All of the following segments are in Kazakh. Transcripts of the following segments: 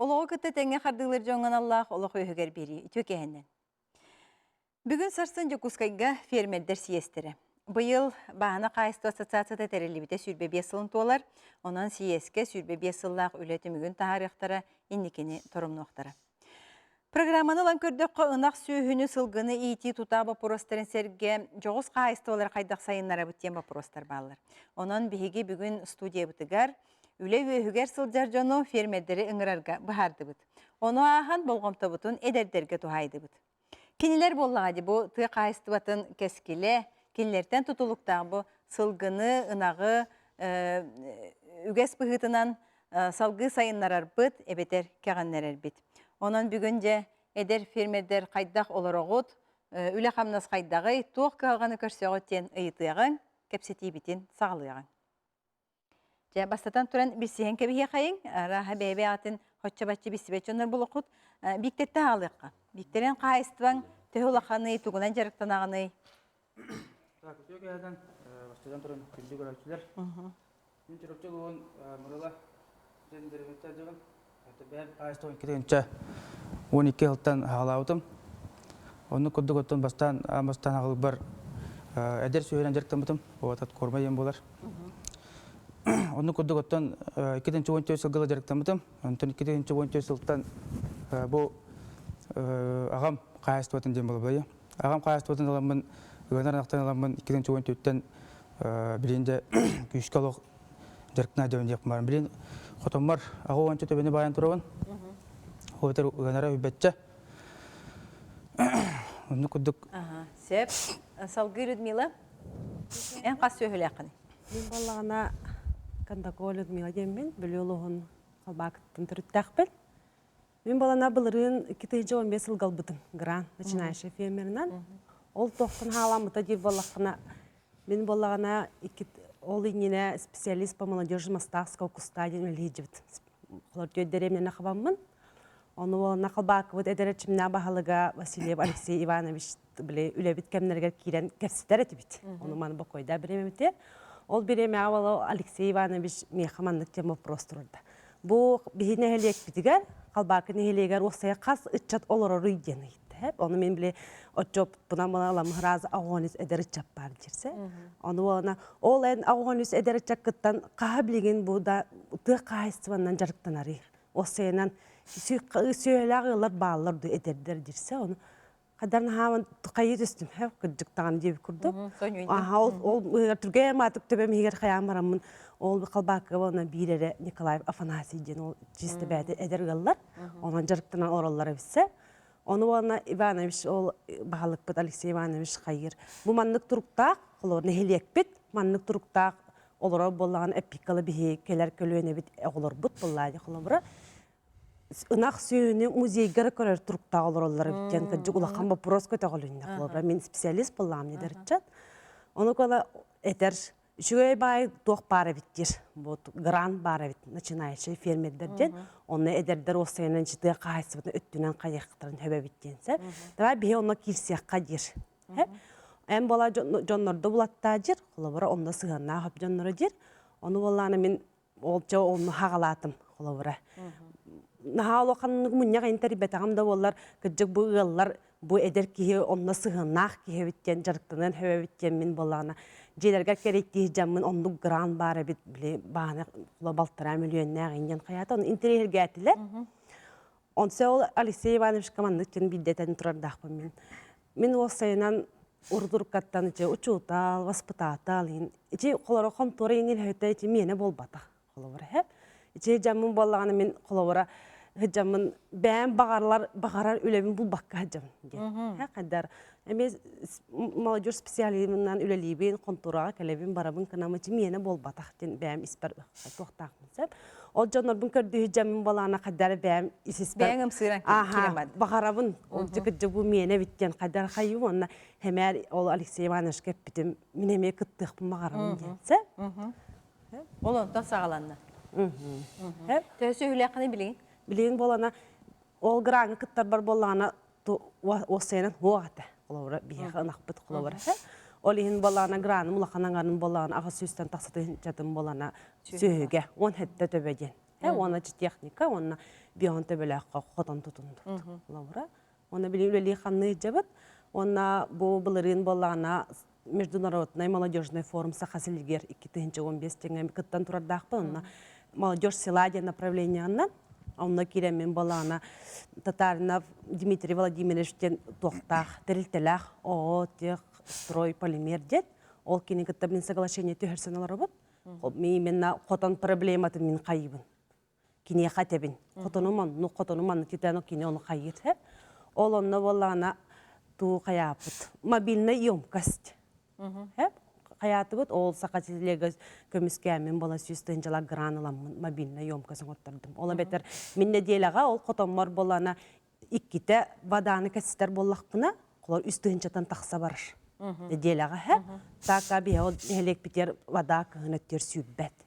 Oloğu kıtı tenge xardılır жоңан Allah oloğu öhüger beri, tökehenden. Бүгін сарсынжы кускайга фермердер сиестері. Бұйыл бағана қайысты ассоциацияда тәрелебіте сүрбе бесылын туалар, онан сиеске сүрбе бесыллақ үлеті мүгін тағарықтары инникені тұрымнуқтары. Программаны лан көрдөккө ынақ сүйіні сылғыны ити тұтабы поростарын серге жоғыз қайысты олар қайдақ сайынлары бүттен бапоростар балылар. Онан бігі бүгін студия бұтығар, үле өйігер сылжар жону фермердері ыңырарға бұхарды бұд. Оны ахан болғымта бұтын эдердерге тухайды бұд. Кинилер боллағады бұ түй қайысты батын кәскілі, кинилерден тұтылықтағы бұ сылғыны, ынағы, үгес бұғытынан салғы сайынларар бұд, әбетер кәғаннарар бұд. Онан бүгінже әдер фермердер қайдақ олар оғыд, үлі қамнас қайдағы туық қалғаны көрсеғыттен ұйытығын, кәпсеті бітін сағылығын. Бастатан тұран білсеген кәбіге қайын, раға бәйбе атын хотча-батчы бісібет жонар бұл оқыд, біктетті алыққа. Биктерен қайыстыван төхілақаны, туғынан жарықтан ағаны. Көтек әйден, бастадан тұрын күнді көрәкшілер. Мен түрікчі бұғын мұрыла жендеріметтер жүгін. Бәйб қайыстығын кетегінші 12 жылттан ғалауытым. Оны күдді көттін бастан ағылы бар әдер сөйерен жарықтан бұтым. Оғатат корма ем болар. Оны күдді көттін 2-14 жылғылы жарықтан бұтым. 2-14 жылттан бұл ағам қайысты өтін дем болып бәйі. Ағам қайысты өтін аламын, өңір анақтан аламын 2-14-тен бірінде күйішкі алуқ жарқына дөйін деп барым. Бірін қотымар ағы оңанчы төбені баян тұрауын. Өтір өңірі өйбәтчі. Оны күддік. Сәп, салғы Людмила, ән қас сөйілі ақыны? Мен балағына қандако Людмила деммен, білі олығын қалбақыттың түріттәқ біл. Мен балана бұлырын 2-15 жыл қалбытым, гран, начинающий фермерінен. Ол тоқтын халамыта деп балақына, мен балағына ол инене специалист по молодежи Мастахского кустадин үлейджівді. Қолар төйдеремнен ақыбамын. Оны олына қалбақы әдәрәтшімна бағалыға Василиев Алексей Иванович үләбіт кәмінергер кейрен кәпсетер әті біт. Оны маны бақойда біреме бітер. Ол біреме ауалы Алексей Иванович мейхамандық тема простырырды. Бұл бейіне әлек бітігер, қалбақы нехелегер осая қас үтчат олар рүйден үйді. Оны мен біле отчоп бұнан бұна аламы разы ағуаныз әдер үтчап бар жерсе. Оны олына ол ән ағуаныз әдер үтчак күттан қаға білеген бұда тұқ қайыстываннан жарықтан арыр. Осайынан сөйлі ағылар бағыларды әдердер жерсе. Оны қадарын хаван тұқайы түстім, күрдіктаған деп күрдім. Ол түрге матық төбем егер қаян барамын. Ол қалбақы оны бейрері Николаев Афанасийден ол жесті бәді әдергалар. Онан жарықтынан оралары бісі. Оны оны Иванович, ол бағалық бұд Алексей Иванович қайыр. Бұл маннық тұрықтақ, олар нәхелек біт, маннық тұрықтақ олар болған эпикалы бігі келер көлуіне біт олар бұд болады. Үнақ сүйіні музейгері көрер тұрықтақ олар біттен күджік ұлаққан бапырос көте қолуында. Мен специалист болам недер чат. Оны көла әтер Шугай бай тоқ бары біттер, грант бары бит, начинающий фермердерден, оны әдердер осайынан жіті қайсы бұтын өттінен қайықтарын өбе біттенсе. Давай бей оны кирсияққа дер. Ән бола жонларды бұлатта дер, қолы бұра онда сығанна қап жонлары дер. Оны боланы мен олча оны хағалатым қолы бұра. Наға олыққанының мұнияға интербет ағымда олар күджік бұғылар бұ әдер кейі онда сығаннақ кейі біттен, жарықтынан өбе біттен мен боланы. Желерге керекті жамын ондық гран бары біт біле бағаны балтыра миллионна ғайынген қаяты. Оны интерьерге әтілер. Онсы ол Алексей Иванович командықтен білдетен тұрардақпын мен. Мен ол сайынан ұрдырқаттан ұчуытал, васпытатал. Қолары қомторы еңел өйті мені болбата. Жамын болағаны мен қолауыра жамын бән бағарар үлемін бұл баққа жамын. Қадар. Әмез молодежь специалимынан үлелейбен, контураға кәлебен барабын қынамычы мені бол батақтен бәм іспер тоқтақмын. Ол жонарбын көрді жамын балағына қадар бәм іспер. Бәңім сыран келемеді. Бағарабын, ол жүкіджі бұл мені біттен қадар қайы онына әмәр ол Алексей Иванович кәп бітім мен әме күттіқпін бағарабын денсе. Ол онда сағаланна. Төсі үләқіні білейін? Білейін болана, ол ғыраңы күттар бар болағына осайынан оғаты. Қолауыра, бейеға ұнақ бұд қолауыра. Ол ең болағына граным, ұлақанаңарының болағына, аға сөйістен тақсатын жатын болағына сөйге, он хәтті төбеден. Оны техника, оны бион төбөлөккө котон тутунду. Лаура. Оны билели ханны жабыт. Оны бу былырын болана Международный молодежный форум Сахасилгер 2015 теңе кыттан турардакпы. Оны молодежь села де направлениянан онна киремен балана Татаринов Дмитрий Владимировичтен тоқтақ, тірілтіләқ, тех, строй, полимер дед. Ол кені кітті мен соглашение түйірсен алар бұд. Мен қотан проблематы мен қайыбын. Кені қатебін. Қотаныман, титану кені оны қайыр. Ол онна балана ту қаяпыд. Мобильный емкость. Қаяты бұд, ол сақатилегі көміскәмен бала сүйістен жала грануламын мобильный емкосын оттырдым. Ола бетер мен неделаға ол қотанмар балана икките ваданы кәсістер боллақпына, қолар үстігін жатын тақса барыр. Неделаға, тақа бе ол хелек бітер вада кығынеттер сүйбәт.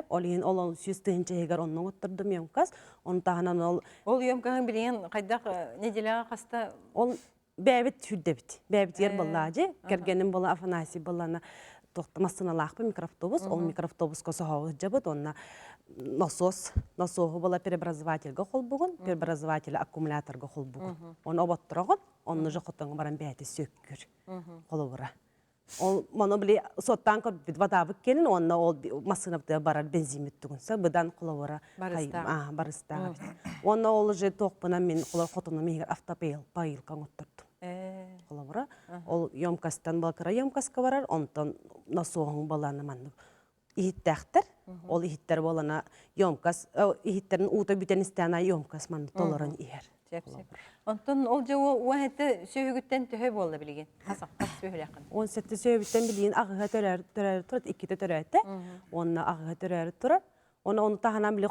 Ол сүйістігін жегер оның оттырдым емкас, оны тағынан ол... Ол емканың білген қайдақ неделаға қаста... Ол бәбіт сүрді біт. Бәбіт ер боллады, кәргенім бола Афанасий болана тоқтамасына лақпы микроавтобус, ол микроавтобус көсі хауы жабыд, онна насоғы бола переобразовательға қол бұғын, переобразователі аккумуляторға қол бұғын. Оны обаттырағын, оны жоқыттыңы баран бәйті сөккір қолы бұра. Ол мұны біле соттан көрбід вадабық келін, онна ол масынапты барар бензин мүттігінсі, бұдан қолы бұра барыстаға біт. Онна ол же тоқпынан мен қолар қотының мегер автопейл, пайылқан ұттырдым. Қолы бұра. Ол емкастан балқыра емкаска барар, онтан насоғың баланы манды. Ихиттәқтір, ол ихиттер болана емкас, ихиттерін ұта бүтен істәна емкас манды толырын иер. Онтон ол же уәхетті сөйгіттен түхі болды білген. Қасақ сөйгілі ақын. 17 сөйгіттен білген ағыға төрәрі тұрады, 2-ті төрәді. Онына ағыға төрәрі тұрар. Оны тағынан біле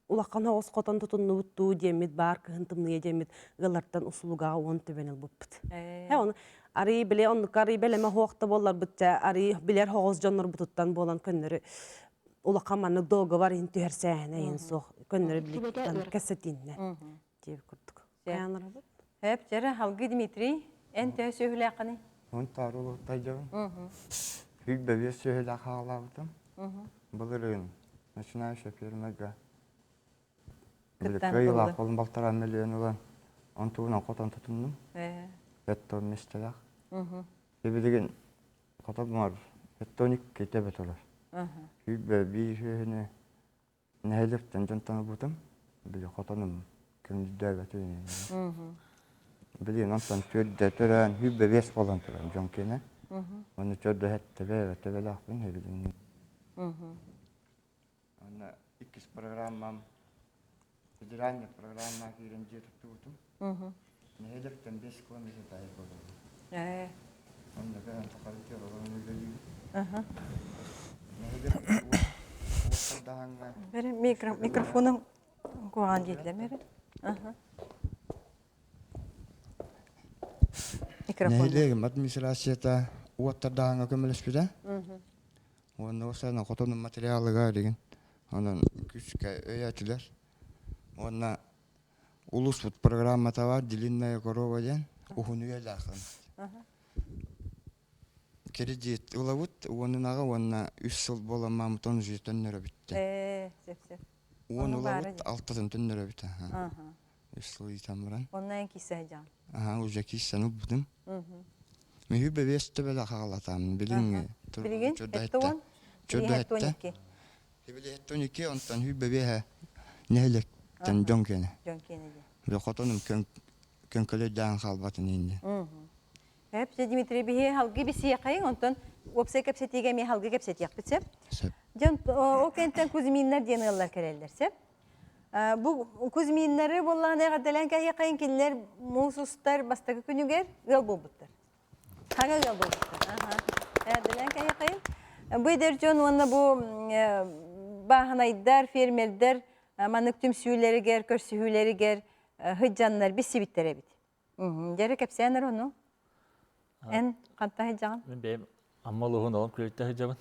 улаққан оғыз қотан тұтынны бұтту демет, бар кығынтымны едемет, ғыларттан ұсылуға он төбенел бұппыт. Арый біле, ондық арый білеме хоқты болар бұтта, арый білер оғыз жонлар бұтыттан болан көннері улаққан манық доғы бар ең түйерсәне ең соқ, көннері біліктен кәсетінне деп күрдік. Әп, жәрі халғы Дмитрий, ән тәе сөйгілі ақыны? Он тарулы тайдығын. Үйк бәбе сөйгілі ақағалағыдым. Бұлырын, начинающая фермага. Кайыла қолын балтара миллион olan. Он туынан қотан тұтындым. Әтті он местелақ. Ебедеген қота бұмар. Әтті 12 кетебет олар. Үйк бәбе сөйгіне нәйліктен жантаны бұтым. Біле қотаным көміздер бәтіне. Білген онтан төрді түрән, үйбе бес болан түрән жон кені. Оны төрді әтті бәлі ақпын әбілін. Оны 2 программам, федеральный программа керен жетіпті ұтым. Нәйліктен 5 километр дайы болу. Оны бәрін тақарытер оланы өлі. Нәйліктен уақырдағанға. Бәрі микрофоның қоған дейділер мәрі? Нәйлігім администрацията уаттардағанға көміліспеді. Оны осыны қотының материалыға деген. Онын күшке өйәтілер. Оны улус бұд программата бар, длинная корова ден, ұхын өйәлі ақын. Кредит ұлавыд, оның аға онына 3 жыл боламма мұтон жүйетінлері бітті. Оны ұлавыд 6 түнлері бітті. 3 жыл етен бұран. Оннан кесі жан. Уже кесені бұдым. Мен үйбе бесті бәлі қағалатамын, біліңе. Білген? Әтті он? Чөді әтті. Білі әтті 12, онтан үйбе бәе нәйліктен жон кені. Жон кені де. Білі қотоным көнкөлі дәң қалбатын енді. Әп, Дмитрий бейе халғы бесі яқайын, онтан опсай кәпсетеге ме халғы кәпсет яқ бітсеп. Жон, о кәнттен күзмейінлер дені ғылар кәрелдер сеп. Бұл күзмейінлері болған әғадалан кәйе қайын келілер мұсыстар бастағы күнігер ғыл бұл бұттар. Қаға ғыл бұл бұттар. Әғадалан кәйе қайын. Бұйдер жон, оны бұл бағынайдар, фермердер, манық түмсүйлері гер, көрсүйлері гер, хыджанлар бесі біттері біт. Жәрі кәпсәнер оны? Ән қантта хыджаған? Мен бәйім аммал оғын оғын күлетті хыджабын.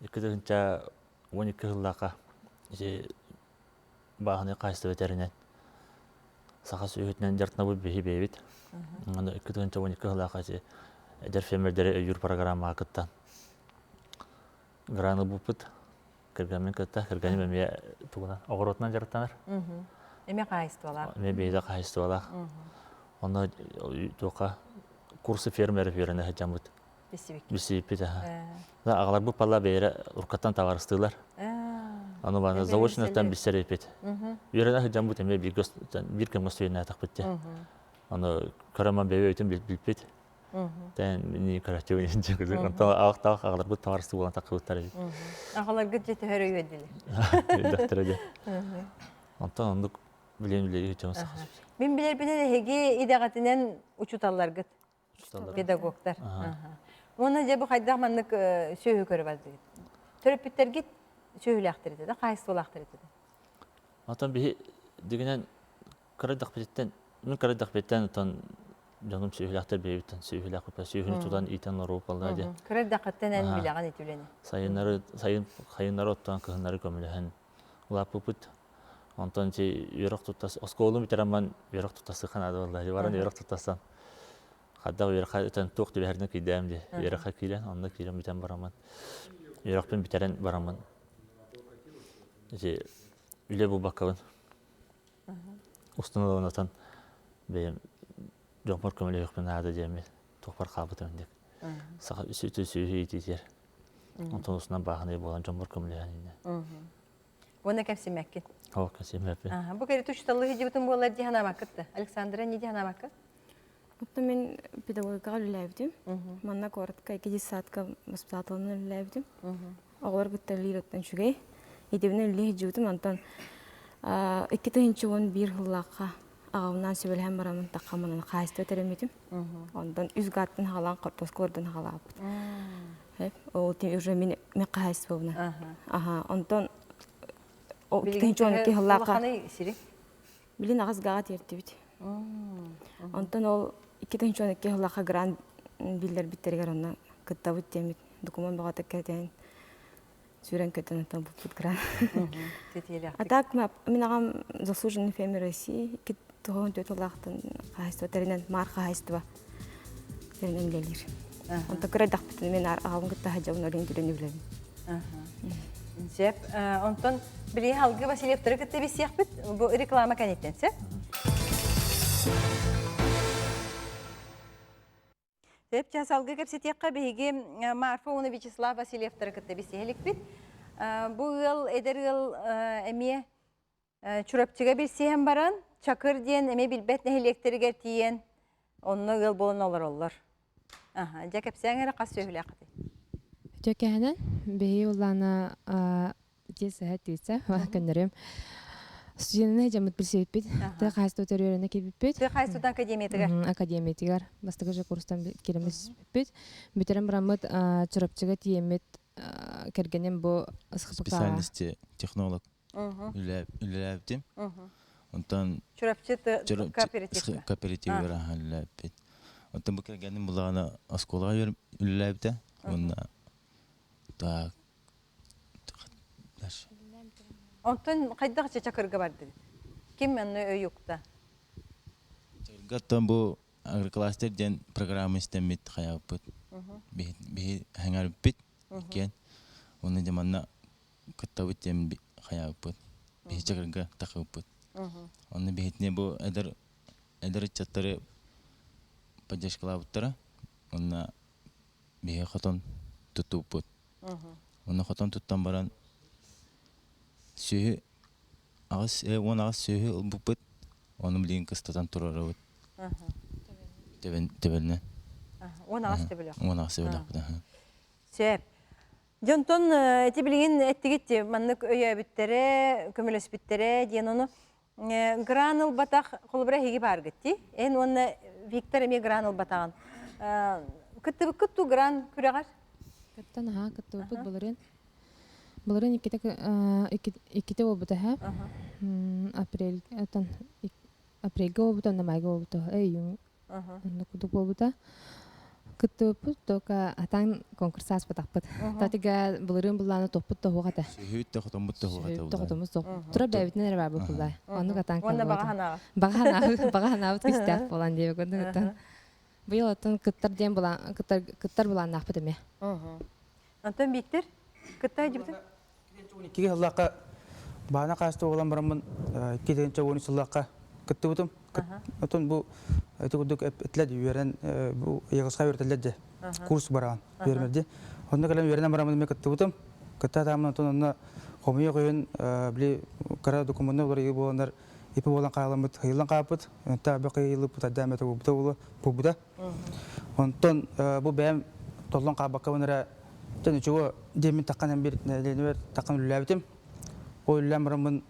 12 жыллаға бағыны қайысты бәтерінен. Сақас үйітінен жартына бұл бейі бейбет. 12 жыллаға әдер фермердері өйір программа ақыттан. Граны бұпыт, кыргамен кытта кырганы мен тугунан огоротунан жараттанар. Эме кайыстылар. Мен бейде кайыстыбалак. Оны тока курсы фермер берене хажамыт. Бесибик. Бисипит. Да агалар бу палла бере уркаттан товарыстылар. Аны бана заочноттан бисерепет. Берене хажамыт эме бир кем гостойна такпытты. Аны караман бебе өтөн билпет. Тен мини карачу инче кызы. Антон ак агалар бу товарысты болгон такыттар. Агалар гыджети хөрөй өдүле. Докторга. Антон ондук билем сахас. Мен билер хеге идагатынан учуталлар гыт. Педагогтар. Оны же бу хайдак маннык сөйү көрүп алды. Төрөпүттер гит сөйлөктөр да, кайсылактыр да. Антон би дегенен карадак беттен, мен карадак беттен тон жаным сөйлөктөр бебиттен сөйлөк кылып сөйүнү тудан итен оруп калды да. Карадактан эн билаган этүлене. Сайыннары оттан кыһыннары көмөлөһөн. Улаппыт Антон чи юрак тутас осколум битераман юрак тутасы канады валлахи баран юрак тутасан. Хадда юрак этен тук диберне кидем ди. Юрак килен, анда килем битен бараман. Юракпен битерен бараман. Же үле бу бакабын. Устунан атан бем жомпор көмөлө юкпен ада жеме токпар кабыт өндек. Сага үсүтү сүйү итер. Антон устунан баганы болгон жомпор көмөлө анина. Оны кепсимекки. О, кепсимекки. Бу кере тушталлы хижибутун болар диханамаккытты. Александра не диханамакка? Отто мен педагогикага үләйбдим. Манна коротко 2 саатка воспитательный үләйбдим. Оглар гытталыр оттан шугай. Идебне үле хижибутум антон 2-1 хыллакка агымнан сөбөлһәм барамын таккамын кайсты өтеремедим. Ондан үз гаттын халан кортоскордан халап. Ол тем уже мен кайсы болна. Онтон о 2-1 хыллакка. Билин агыз гагат ертибит. Онтон ол 2-1 хыллакка гран биллер биттергер онна кыттабыт темит документ багата кетен. Сюрен кетен там бут гран. А так мен агам заслуженный фермер России тоон төтөлактын кайсы теринен марка хайства. Теринен лелир. Онта кредак мен агам гытта хажабын орентирене билем. Жеп, онтон бiri halgı Васильевтары кытты бисияқпыт, бу реклама кәнеттенсе. Жеп, час алгы кәпсетеққа бейге Марфа оны Вячеслав Васильевтары кытты бисиялік бит. Бу ыл, эдер ыл әме чурапчыға бисиян баран, чакыр ден, әме билбет нәхелектерігер тиен, онны ыл болын олар олар. Жа кәпсиян әрі қас сөйлі ақыды. Төкәһенен бейі оланы тесәһәт тесә вакыннарым. Студентны жамыт билсеппит. Тэ кайсы өтөрөрөнө кеппит. Ты кайсыдан академиятыгар? Академиятыгар. Бастыгы курстан келемес бит. Бүтерем барамыт чурапчыга тиемет кергенем бу ысхыпка. Специальности технолог. Үләптим. Онтан Чурапчы кооператив. Кооперативгара үләппит. Онтан бу кергенем булагына осколага үләпте. Онна так. Онтон кайдагыча чакырга барды. Ким менне өйүкта? Чакыргаттан бу агрокластер ден программа истемит хаябыт. Би хаңарбит кен. Оны деманна каттабыт дем хаябыт. Би чакырга такыбыт. Оны бетне бу эдер чаттары поддержкалабыттара. Оны би хатон тутупут. Оны хатон туттан баран сөйі ағыз, он ағыз сөйі ұлбупыт, оны білген кыстатан тұрарауыт. Тебеліне. Он ағыз тебелі. Он ағыз тебелі ақпыда. Сөйіп. Жонтон, әті білген әттігетті, маннық өйі біттері, көміліс біттері, ден оны гранул батақ қолыбыра хеге бар кетті. Ән оны Виктор әме гранул батағын. Күтті гран күрағар? Кыттан кытты бұд бұлырын. Бұлырын иккете обыта ха. Апрельге обыта, намайга обыта. Июнь. Кудук обыта. Кытты бұд, тока атан конкурсас батақпыд. Татыга бұлырын бұланы тоқпыд тоғығата. Сөйітті құтымбыд тоғығата. Тоқытымыз тоқ. Тұра бәбітінен әрі бар бұлдай. Оны қатан қалды. Оны бағанағы. Бағанағы күстәк болан дейбі көнді кыттан. Бұйыл атын кыттар бұлан нақпыд әме. Антон Виктор, кытта жібіті? 12 сыллаққа баана қасты оғылан барамын 2-13 сыллаққа кітті бұтым. Отын бұл күрдік әтләді үйерен бұл еғысқа өртеледі курс бараған бермеді. Онда кәлем үйерен барамын мен кітті бұтым. Кітті атамын отын онына қомия қойын біле қара документіне олар егі болғандар ипі болған қағаламыд хыйлан қапыд. Онта бі қиылып бұта дәметі бұта олы бұл бұда. Онтон бұл бәйім толын қабаққа өнері тәні чуы демін таққанын бір нәлені бер таққан үлләбітім. Ол үлләм барамын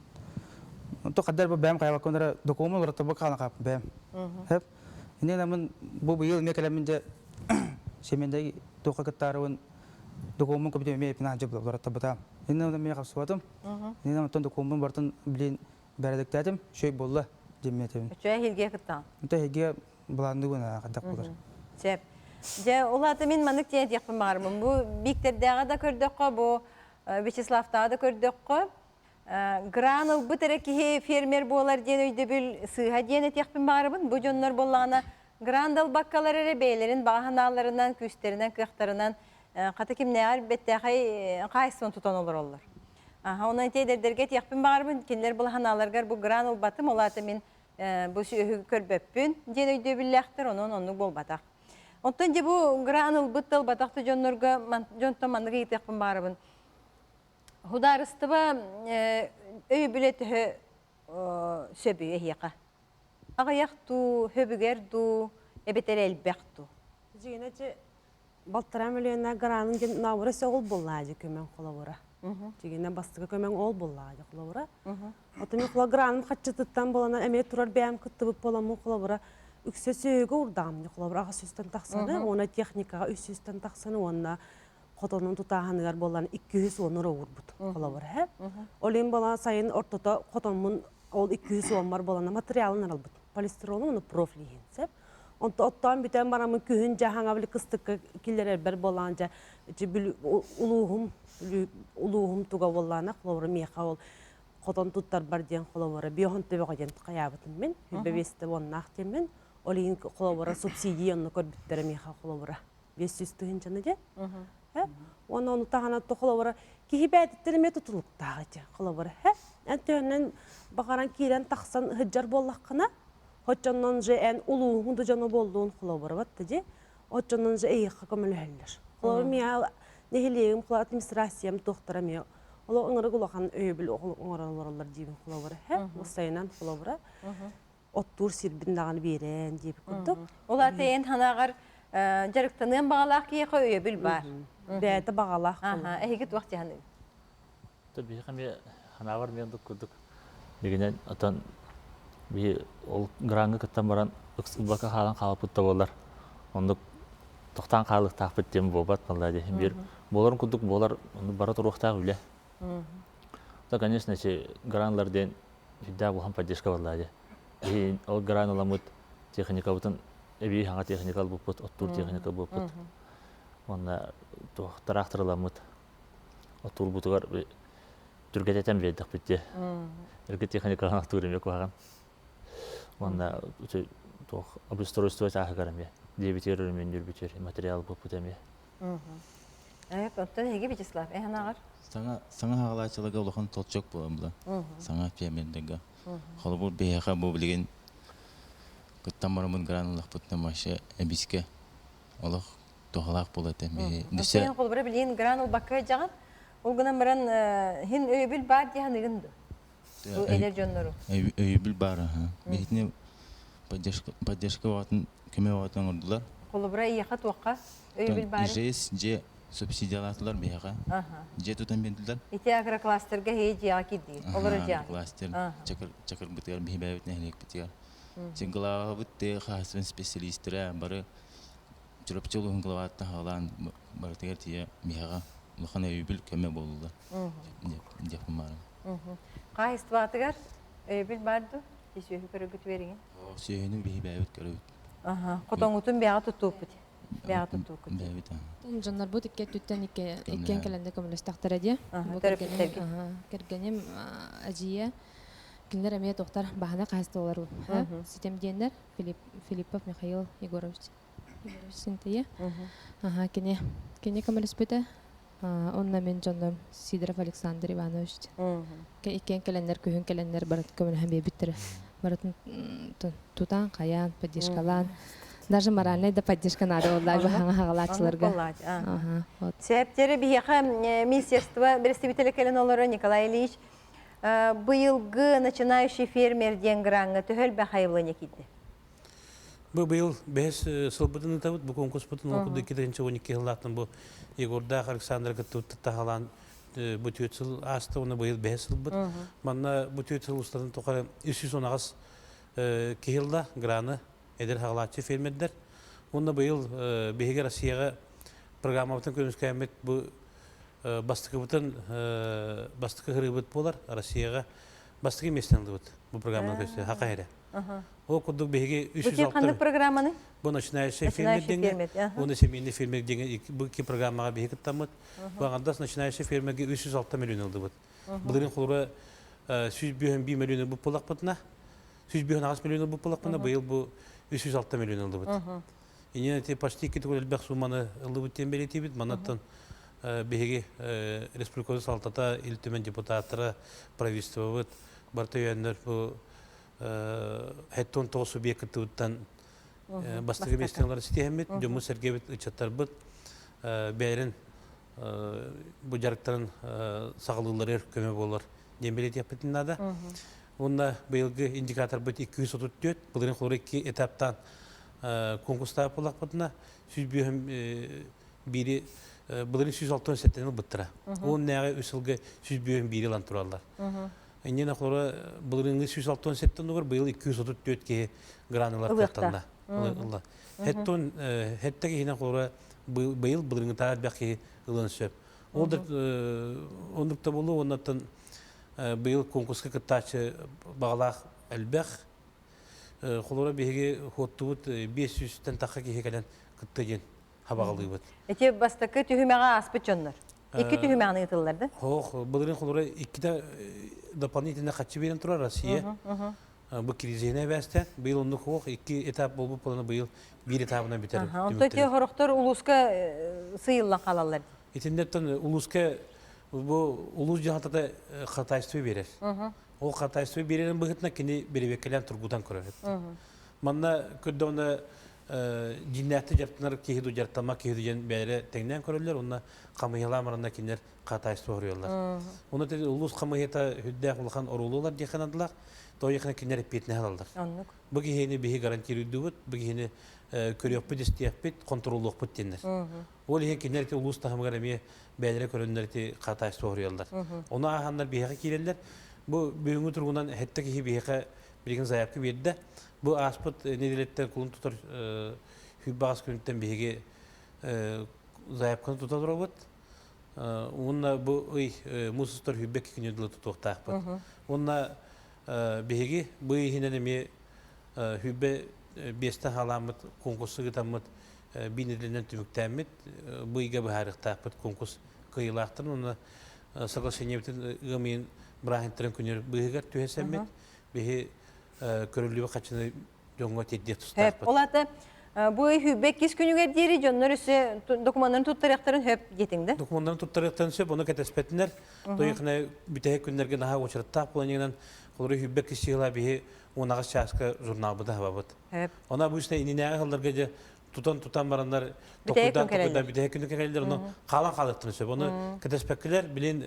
то қадар бұл бәйім қайбаққа өнері документ олар табы қағана қапын бәйім. Инен амын бұл бұйыл ме кәлемінде семендегі тоқа кіттарыуын документ көбітем ме епін анжы бұл олар табыта. Инен амын ме қапсуатым. Инен амын документ бартын білейін бәрәдік тәдім шөй болы деметемін. Үчә хилге кыттан. Үтә хилге бұланды көне қадақ болыр. Сәп. Жа олаты мен манық тиет яқпын бағармын. Бұл Биктердегі да көрдік қо, бұл Вячеславтағы да көрдік қо. Гранул бұтыры кеге фермер болар ден өйді біл сыға ден әт яқпын бағармын. Бұл жонлар болағына грандал баққалар әрі бейлерін бағаналарынан, күстерінен, қықтарынан қаты кемне әрбетті қайсын тұтан олар олар. Онан тейдердерге яқпын бағармын. Кенлер бұл ханаларғар бұл гранул батым олаты мен бұл сүйі көрбөппін. Ден өйді білләқтір, оның бол батақ. Онтан же бұл гранул бұттал батақты жонларға жонтан мандығы етеқпін бағармын. Хударыстыба өй білеті сөбі өйеқа. Ағаяқту, хөбігерду, әбетері әлбәқту. Жегені же балтырам өлейіне гранын ген науырасы ол боллады көмен қола бұра. Жегені бастығы көмен ол боллады қола бұра. Отымен қола граным қатшытыттан болана әме тұрар бәйім күтті бұп боламын қола бұра. Үксе сөйгі ұрдағымды қола бұра аға сөстен тақсаны, оны техникаға үс сөстен тақсаны, онына қотының тұтағанығар боланы 200 оныр ұғыр бұд қола бұра. Олейін болана сайын ортота қотынмын ол 200 онмар болана материалын арал бұд. Полистеролын оны профилейін сәп. Оттан бүтен барамын күйін жағаңа білі қыстыққа келер әрбір болан жа улуғым туға болана қола бұра меқа ол қотын тұттар бар ден қола бұра бейхін төбеға ден қаябытын мен, бәбесті онын ақтен мен. Олейін қола бұра субсидияны көрбіттері меқа қола бұра 500 түгін жаны де. Оны тағанатты қола бұра кейі бәдеттеріме тұтылықтағы де қола бұра. Әнтөңнен бағаран кейлен тақсан ғыджар боллаққына, Хотчаннан же ән улуғынды жаны болуын қола бұра батты де, Хотчаннан же әйіққа көмілі әлдер. Қола мен нехелегім қола администрациям тоқтыра мен. Ола ыңыры құлақан өйбіл оңыралар дейбін қола бұра. Осайынан қола бұра. Оттур сирбіндағаны берен дейбі күндік. Ола тейін ханағар жарықтанын бағалақ кейқі өйбіл бар. Бәйті бағалақ. Әйгіт уақыт яны. Бейқам ханағар мендік күндік. Дегенен атан ол граңғы кіттен баран ұлбақа қалан қалып бұтта болар. Ондық тоқтан қалық тақпыт дем болбат балады. Боларын күндік болар, оны бара тұруқтағы үлі. Да, конечно, гранларден вида бұған поддержка балады. Ол грануламыд техника бұтын әбей хаңа техникал бұппыт, оттур техника бұппыт. Онна тоқтарақтырыламыд. Оттур бұтығар түргететен бейдік бітте. Әргі техникалан оттур емек баған. Онна обустройство тағы қарам. Дебитер өрмен дүрбитер, материал бұппыт әме. Оттан әйге Вячеслав, әйханағар? Саңа ағалайчылығы олықын толчок боламды. Саңа пиамендігі. Қолы бұл бейіға бұл білген күттан барымын гранулық бұтына машы әбіске олық тоғалақ болады. Сен қолы бірі білген гранул баққа жағын, ол ғынан бірін хин өйбіл бар дейін үгінді. Әлер жонлары. Өйбіл бар. Бейтіне поддержка ватын, көме ватын ұрдылар. Қолы бірі иеқа туаққа өйбіл бары. Жес, же субсидиялатылар бейіға. Же тұтан бенділдер. Ите агрокластерге хей жиға кедді. Олары жиға. Кластер, чакыр бұтығар, бейбәй бітіне әлек бітігар. Сен ғылаға бұтты қағаспен специалистері бары жүріп жолуын ғылаватты ғалан бары тегер тие бейіға ұлған өйбіл көме болуды. Депім барым. Қағысты батығар өйбіл барды? Тесі өйі көрі күт веріңе? Сүйені бейбәй бүт көрі бүт. Қотон ұтын бейға тұттуып бүт. Жандар бұд икке түттен иккен кәлінде көмілістақтар әде. Кергенем әжие кілдер әмейе тоқтар бағана қайысты олар бұл. Сетем дейіндер Филиппов Михаил Егорович сентейе. Кене көміліс бүті Онна мен жонном Сидоров Александр Иванович. Иккен келеннер, көһүн келеннер барат көмөн һәм биттер. Баратын тутан, каян, поддержкалан. Даже моральная да поддержка надо оллай бахаңа хагалачыларга. Сәптері бияқа Министерство представителі келен олары Николай Ильич быйылғы начинающий фермер ден гранга төхөл бәхайылы не киді? Быйыл бәс сылбытын табыт, бұл конкурс бұтын оқыды 2-12 жыллақтың бұл Егордақ Александр Гаттуытты тағалан бұтүйет сыл асты, оны быйыл бәс сылбыт. Манна бұтүйет сыл ұстатын тоқары 310 кейілда граны әдір хағалатшы фермердер. Онда быйыл бейге Россияға программа бұтын көрініскі әмет бұл бастықы бұтын, бастықы ғыры болар Россияға бастықы местенді бұт. Бұл программаны көсті, хақа әрі. Ол күрдік бейге 306... Бұл қандық программаны? Бұл начинающий фермер денге, бұл семейный фермер денге, бұл ки программаға бейге күттамыд. Бұл аңдас начинающий фермерге 306 миллион алды бұд. Бұлырын құлыра 102 миллион бұп болақ бұдына, 102 миллион бұп болақ бұдына, бұл бұл 306 миллион алды бұд. Инен әте почти кеті көлелбәқ суманы алды бұдтен бәлеті бұд, манаттан бейге республикасы салтата үлтімен депутаттары правительство бұд, барты өйәнлер бұл Хэттон тоғы субъекті ұттан бастығы местеңлары сетемет, дөмі сәргебет ұчаттар бұд, бәрін бұл жарықтарын сағылылары көмі болар дембелет япытын ада. Онда бұйылғы индикатор бұд 234, бұлырын қолыры 2 этаптан конкурстағы болақ бұдына, сүзбүйім бірі бұлырын 167 бұттыра. Оның нәғі өсілгі сүзбүйім бірі лан тұралар. Иннен ақылы бұлырыңғы 167 ұғыр, бұйыл 234 ке гранулар қақтанна. Хәттігі хейін ақылы бұйыл бұлырыңғы тағад бәқі ұлын сөп. Ондықта болу, оннаттан бұйыл конкурсқа күттачы бағалақ әлбәқ. Қолыра бейге хоттуыт 500-тен таққа кейі кәлен күтті ген хабағылығы бұд. Әте бастықы түйімеға аспыт жонлар. Екі түйімеғаны етілдерді? Хоқ, бұлырың қолыра 2 дополнительно қатшы берен тұрар Россия. Бұл кризине бәстен. Бұйыл онды хоқ, 2 этап бол бұланы бұйыл 1 этабына бітер. Онда те хорықтар ұлысқа сыйылан қалалар? Етіндеттен ұлысқа ұлыс жағатада қатайсты берер. Ол қатайсты берерін бұғытына кені беребеккелен тұрғудан көрер. Манна күрді оны жиннәтті жарттынар кейді жарттама кейді жен бәрі тәңнен көрелер, онына қамыйаламарына кенер қатайсты орыялар. Оны тәді ұлыс қамыйета хүддәқ ұлған орулылар дейкен адылақ, той екіне кенер еппетіне қалалар. Бұл кейіне бейі гарантируйды бұд, бұл кейіне көрек бұд, істияқ бұд, контроллық бұд денер. Ол ең кенер ұлыс тағымығар әме бәлері көрінлер қатайсты орыялар. Оны ағанлар бейіға кейлерлер. Бұл бүйіңі тұрғынан әтті кейі бейіға бірген заяпқы берді. Бұл аспыт неделеттен құлын тұтар хүббағыз күніттен бейге заяпқаны тұта тұра бұд. Онына бұл мұсыстар хүббек кекінеділі тұтуқтақ бұд. Онына бейге бұл ехінен әме хүббе бестен халамыд, конкурсы ғытамыд, бейнеделінен түміктәмід, бұл еге бұхарықтақ бұд конкурс қиылақтырын. Онына соглашение бітін ғымейін бірағынтырын күнер бұғығар түйесәмед, бейге көрілі қачыны жоңға теддек тұстақ бұд. Олаты бұл хүббек кес күнігер дейірі жонлар өсі документарын тұттарықтарын хөп жетіңді? Документарын тұттарықтарын сөп, оны кәтәспәтінер. Тойықына бүтәйі күнлерге наға очыраттақ боланегінен қолыры хүббек кесігіла бейге онағыз часқа журнал бұды хаба бұд. Она бұл үстіне иненәғі қалдарға же тұтан барандар бүтәйі күнлерге кәлелер, оны қалан қалықтырын сөп. Оны кәтәспәкілер білен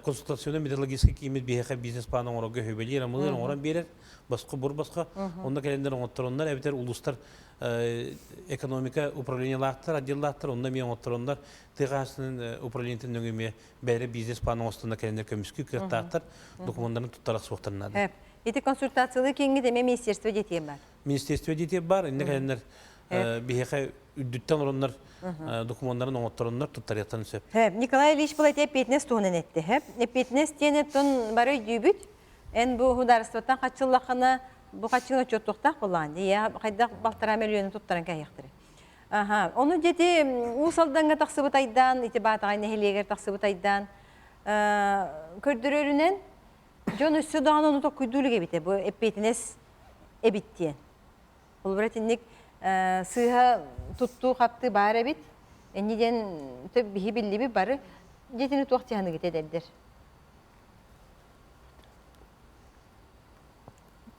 консультационный методологический киімет бейхе бизнес планын орога хөбелер, амылыр, оран берер, басқы, бұр басқа. Онда кәлендер оңыттырондар, әбетер ұлыстар экономика управление лақтыр, отдел лақтыр, онда мен оңыттырондар, тығасының управлениетін өңіме бәрі бизнес планын остында кәлендер көміскі күрттақтыр, документтарын тұттарақ соқтырынады. Эти консультациялы кеңгі деме министерство детем бар? Министерство детем бар, енді кәлендер бейхе үддіттен орандар документтарын оңыттырондар, тұттарияқтарын сөп. Николай Ильич бұл әте петнес туғынан әтті. Петнес тенеттің бары дүйбіт, ән бұл хударыстываттан қатшыллақына бұл қатшылына чөттіқтақ болған. Қайдақ балтара миллионы тұттарын кәйіқтірі. Оны деті ұсалданға тақсыбыт айдан, ити батағай нәхелегер тақсыбыт айдан көрдірерінен жон өссі дағын оны тоқ күйдуліге біте. Бұл петнес әбіттен. Бұл бір әтіннік сыға тұтту қапты бар әбіт. Eniden töp bihi billibi bары жетини туактяны гитедердер.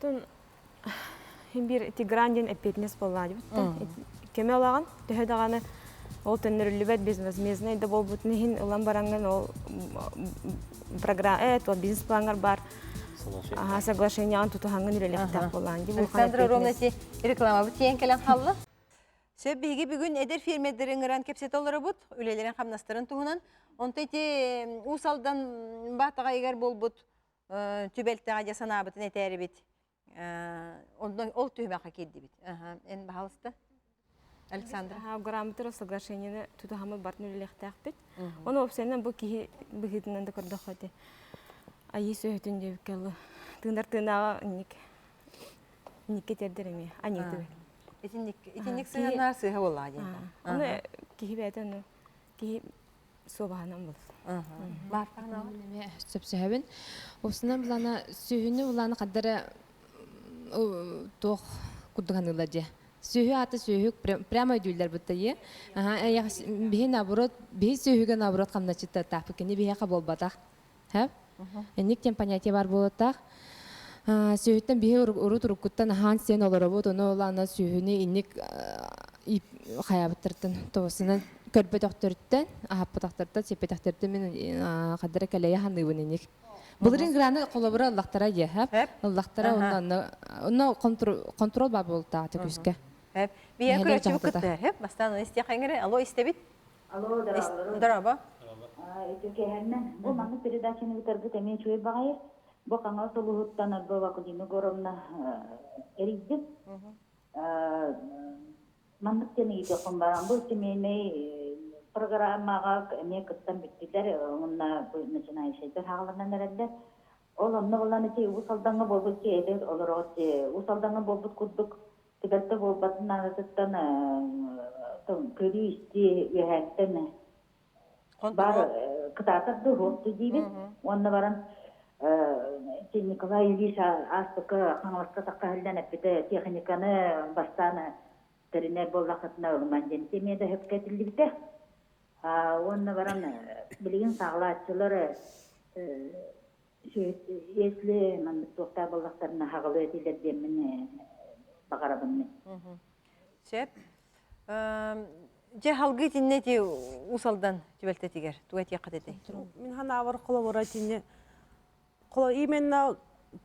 Тон бир тиграндин эпетнес боллады. Кеме алаган төһөдөганы ол төннөрүлүбөт безвозмездный да болбут нехин улам баранган ол программа бизнес пландар бар. Соглашение антуту ханган үрелектак боллан. Александра Ромнати реклама бутен келен халлы. Сөп биги бүгүн эдер фирмедерин гран кепсет олары бут, үлелерин хамнастырын туһунан. Онтайти усалдан батага егер болбут, түбелтега жасанабытын этери бит. Ондан ол түймәккә килди бит. Эн баһалысты. Александра. Грамота соглашение туту хамы бартны үрелектак бит. Оны опсенен бу ки бигитинен да көрдөх хати. Айы сөйтүн деп келе. Тыңдар тыңдага ник кетердереме. Анекті. Итинник сыгынар сыга болла дейм. Оны кихибетен ки собаһанан бул. Бартана. Сөпсөһөбүн. Осунан булана сүйүнү буланы кадары тох кудганылады. Сүйү аты сүйүк прямо үйдүлдер бутайы. Бихи наоборот, бихи сүйүгө наоборот камначыта тапкени бихи болбатак. Хап? Эник тем понятие бар болотак. Сүйүттен бихи урут урукуттан хан сен олоробут, оны олана сүйүнү инник хаябыттыртын тоосунан көрбөтөктөрүттен, ахаппатактыртан, сепетактыртан мен кадары келея ханыбын инник. Булырын граны колобура Аллахтара ехап, Аллахтара онна контроль бар болта төкүскө. Хеп, бия көрөчү кытты, хеп, бастан исте кайгыра, алло истебит. Алло, Дараба. Итүкеһеннен, бу маңы передачаны битәрбит эме чуй багай. Бу каңа солуһуттан алба вакытыны горомна эридди. Мандык тени ите комбаран бу семейный программага эме кыттан биттилер, онна бу начинающий хагалардан эрелдер. Ол онна боланы те усалданга болбут ке эдер олорот усалданга болбут курдук. Тибетте болбатын арасыттан көрү исти үһәттен бар кытатырды хопты дейбит. Онна баран Николай Ильич астыкы хаңлыкка таккаһылдан эппите техниканы бастаны теринер боллакытына ылманден темеде хөпкетилдибите. Онна баран билген саглаатчылар если мандык токта боллактарына хагылы этилер демен багарабын. Шеп. Же халгы тиннети усалдан түбелтетигер, тугат якыдети. Мен ханавар колобора тинне. Коло именно